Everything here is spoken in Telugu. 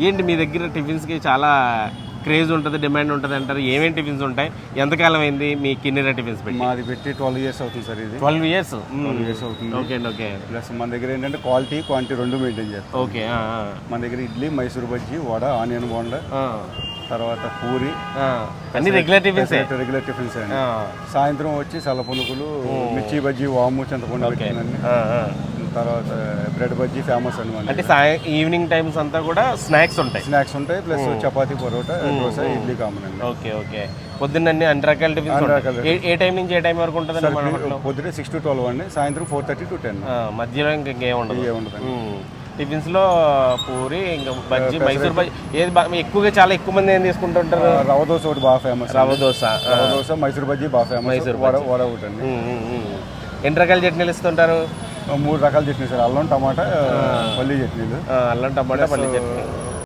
ఏంటి మీ దగ్గర టిఫిన్స్కి చాలా క్రేజ్ ఉంటుంది, డిమాండ్ ఉంటుంది అంటారు. ఏమేమి టిఫిన్స్ ఉంటాయి? ఎంతకాలం అయింది మీ కిన్నెర టిఫిన్స్ పెట్టి? మాది పెట్టి 12 years అవుతుంది సార్. ఇది 12 years. 12 years అవుతుంది. ఓకే అండి. ఓకే. ప్లస్ మన దగ్గర ఏంటంటే క్వాంటిటీ రెండు మెయింటైన్ చేస్తాం. ఓకే. మన దగ్గర ఇడ్లీ, మైసూర్ బజ్జీ, వడ, ఆనియన్ బోండా, తర్వాత పూరి, అన్ని రెగ్యులర్ టిఫిన్స్. రెగ్యులర్ టిఫిన్స్ అండి. సాయంత్రం వచ్చి సల్ల పునుకులు, మిర్చి బజ్జీ, వాము, చింతపండు పెట్టిందండి. తర్వాత బ్రెడ్ బజ్జీ ఫేమస్ అండి మన. అంటే ఈవినింగ్ టైమ్స్ అంతా కూడా స్నాక్స్ ఉంటాయి. ప్లస్ చపాతీ, పరోటా, దోశ, ఇడ్లీ కామన్ అండి. ఓకే. ఓకే. పొద్దున్న అన్ని రకాల టిఫిన్స్. ఏ టైం నుంచి ఏ టైం వరకు ఉంటుంది? పొద్దున 6 to 12 అండి, సాయంత్రం 4:30 to 10. మధ్యలో ఇంకేం ఉండదు. టిఫిన్స్ లో పూరి, ఇంకా బజ్జీ, మైసూర్ బజ్జీ. ఏది ఎక్కువగా చాలా ఎక్కువ మంది ఏం తీసుకుంటుంటారు? రవ దోశ ఒకటి బాగా ఫేమస్. రవ దోశ, మైసూర్ బజ్జీ బాగా ఫేమస్. మైసూర్ వడ ఒకటి అండి. ఎన్ని రకాల చట్నీలు ఇస్తుంటారు? 3 రకాల చట్నీ సార్. అల్లం, టమాటా, పల్లి చట్నీలు. అల్లం, టమాటా, పల్లి చట్నీ.